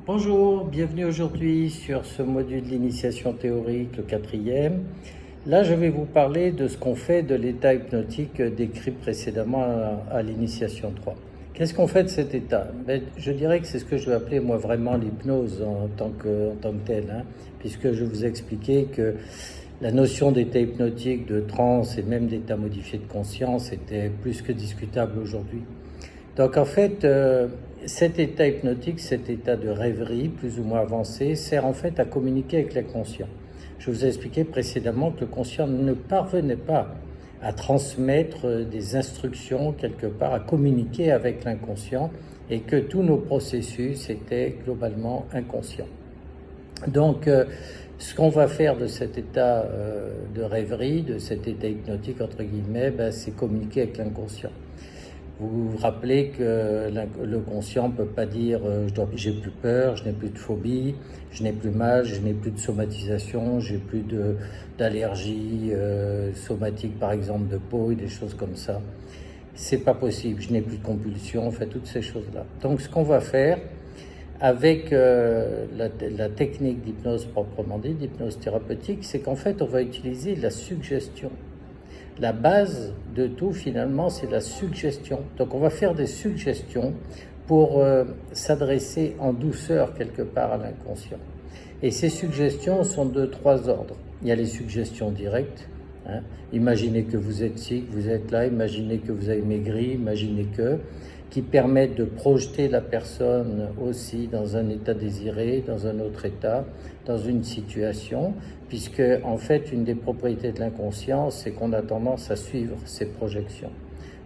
Bonjour, bienvenue aujourd'hui sur ce module d'initiation théorique, le quatrième. Là, je vais vous parler de ce qu'on fait de l'état hypnotique décrit précédemment à l'initiation 3. Qu'est-ce qu'on fait de cet état? Je dirais que c'est ce que je vais appeler moi vraiment l'hypnose en tant que telle, puisque je vous ai expliqué que la notion d'état hypnotique, de transe et même d'état modifié de conscience était plus que discutable aujourd'hui. Donc en fait, cet état hypnotique, cet état de rêverie plus ou moins avancé, sert en fait à communiquer avec l'inconscient. Je vous ai expliqué précédemment que le conscient ne parvenait pas à transmettre des instructions quelque part, à communiquer avec l'inconscient, et que tous nos processus étaient globalement inconscients. Donc, ce qu'on va faire de cet état de rêverie, de cet état hypnotique, entre guillemets, c'est communiquer avec l'inconscient. Vous vous rappelez que le conscient ne peut pas dire j'ai plus peur, je n'ai plus de phobie, je n'ai plus mal, je n'ai plus de somatisation, j'ai plus d'allergie somatique par exemple de peau et des choses comme ça. C'est pas possible, je n'ai plus de compulsion, enfin toutes ces choses-là. Donc ce qu'on va faire avec la technique d'hypnose proprement dit, d'hypnose thérapeutique, c'est qu'en fait on va utiliser la suggestion. La base de tout, finalement, c'est la suggestion. Donc, on va faire des suggestions pour s'adresser en douceur, quelque part, à l'inconscient. Et ces suggestions sont de 3 ordres. Il y a les suggestions directes. Imaginez que vous êtes ici, que vous êtes là. Imaginez que vous avez maigri. Imaginez que... qui permettent de projeter la personne aussi dans un état désiré, dans un autre état, dans une situation, puisque en fait une des propriétés de l'inconscient, c'est qu'on a tendance à suivre ces projections.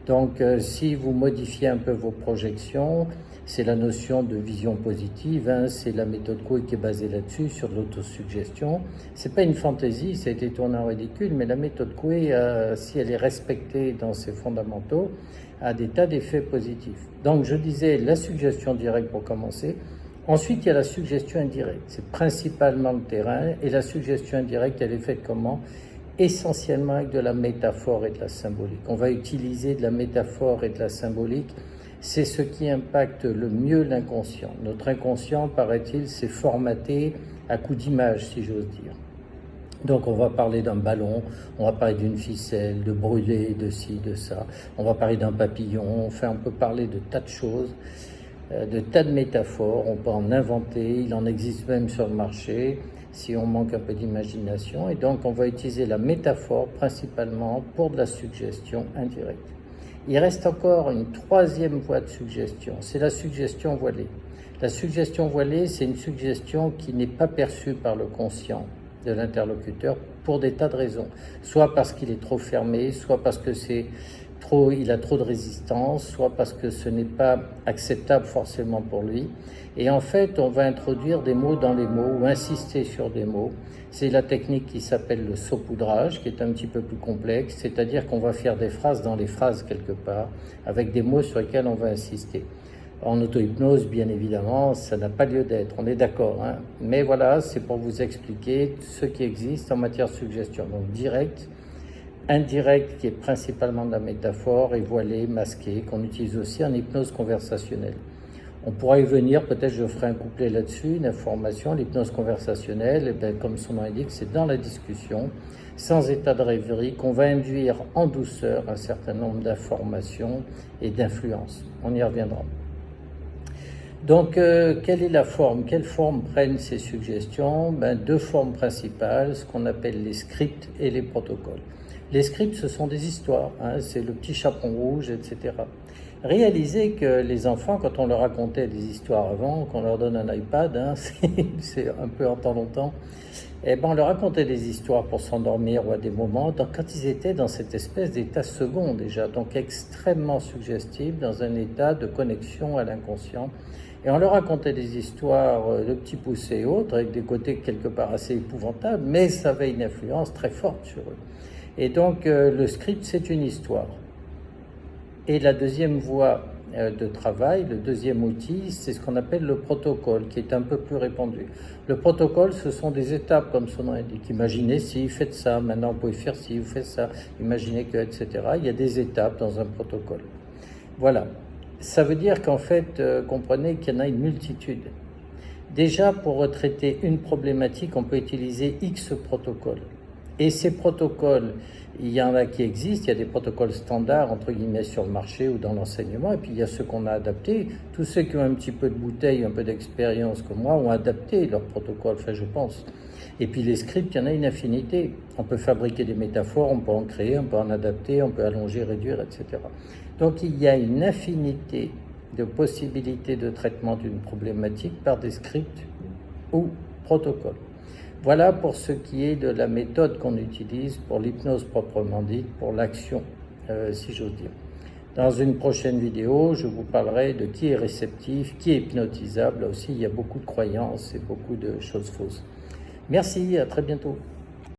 Donc si vous modifiez un peu vos projections, c'est la notion de vision positive, c'est la méthode Coué qui est basée là-dessus, sur l'autosuggestion. C'est pas une fantaisie, ça a été tourné en ridicule, mais la méthode Coué, si elle est respectée dans ses fondamentaux, a des tas d'effets positifs. Donc je disais la suggestion directe pour commencer. Ensuite, il y a la suggestion indirecte. C'est principalement le terrain. Et la suggestion indirecte, elle est faite comment? Essentiellement avec de la métaphore et de la symbolique. On va utiliser de la métaphore et de la symbolique. C'est ce qui impacte le mieux l'inconscient. Notre inconscient, paraît-il, s'est formaté à coup d'images, si j'ose dire. Donc on va parler d'un ballon, on va parler d'une ficelle, de brûler, de ci, de ça. On va parler d'un papillon, enfin on peut parler de tas de choses, de tas de métaphores, on peut en inventer, il en existe même sur le marché, si on manque un peu d'imagination. Et donc on va utiliser la métaphore principalement pour de la suggestion indirecte. Il reste encore une 3e voie de suggestion, c'est la suggestion voilée. La suggestion voilée, c'est une suggestion qui n'est pas perçue par le conscient de l'interlocuteur pour des tas de raisons, soit parce qu'il est trop fermé, soit parce que il a trop de résistance, soit parce que ce n'est pas acceptable forcément pour lui. Et en fait, on va introduire des mots dans les mots ou insister sur des mots. C'est la technique qui s'appelle le saupoudrage, qui est un petit peu plus complexe, c'est-à-dire qu'on va faire des phrases dans les phrases quelque part, avec des mots sur lesquels on va insister. En auto-hypnose, bien évidemment, ça n'a pas lieu d'être, on est d'accord. Mais voilà, c'est pour vous expliquer ce qui existe en matière de suggestion. Donc direct, indirect, qui est principalement de la métaphore, et voilé, masqué, qu'on utilise aussi en hypnose conversationnelle. On pourra y venir, peut-être je ferai un couplet là-dessus, une information. L'hypnose conversationnelle, comme son nom indique, c'est dans la discussion, sans état de rêverie, qu'on va induire en douceur un certain nombre d'informations et d'influences. On y reviendra. Donc, quelle est la forme? Quelle forme prennent ces suggestions? 2 formes principales, ce qu'on appelle les scripts et les protocoles. Les scripts, ce sont des histoires, c'est le petit chaperon rouge, etc. Réalisez que les enfants, quand on leur racontait des histoires avant, qu'on leur donne un iPad, c'est un peu en temps longtemps, on leur racontait des histoires pour s'endormir ou à des moments, donc quand ils étaient dans cette espèce d'état second déjà, donc extrêmement suggestif, dans un état de connexion à l'inconscient. Et on leur racontait des histoires de petits poussés et autres, avec des côtés quelque part assez épouvantables, mais ça avait une influence très forte sur eux. Et donc le script, c'est une histoire. Et la deuxième voie de travail, le deuxième outil, c'est ce qu'on appelle le protocole, qui est un peu plus répandu. Le protocole, ce sont des étapes, comme son nom indique. Imaginez si vous faites ça, maintenant vous pouvez faire ci, vous faites ça, imaginez que, etc. Il y a des étapes dans un protocole. Voilà. Ça veut dire qu'en fait, comprenez qu'il y en a une multitude. Déjà, pour traiter une problématique, on peut utiliser X protocoles. Et ces protocoles, il y en a qui existent, il y a des protocoles standards, entre guillemets, sur le marché ou dans l'enseignement, et puis il y a ceux qu'on a adaptés. Tous ceux qui ont un petit peu de bouteille, un peu d'expérience comme moi, ont adapté leurs protocoles, enfin je pense. Et puis les scripts, il y en a une infinité. On peut fabriquer des métaphores, on peut en créer, on peut en adapter, on peut allonger, réduire, etc. Donc il y a une infinité de possibilités de traitement d'une problématique par des scripts ou protocoles. Voilà pour ce qui est de la méthode qu'on utilise pour l'hypnose proprement dite, pour l'action, si j'ose dire. Dans une prochaine vidéo, je vous parlerai de qui est réceptif, qui est hypnotisable. Là aussi, il y a beaucoup de croyances et beaucoup de choses fausses. Merci, à très bientôt.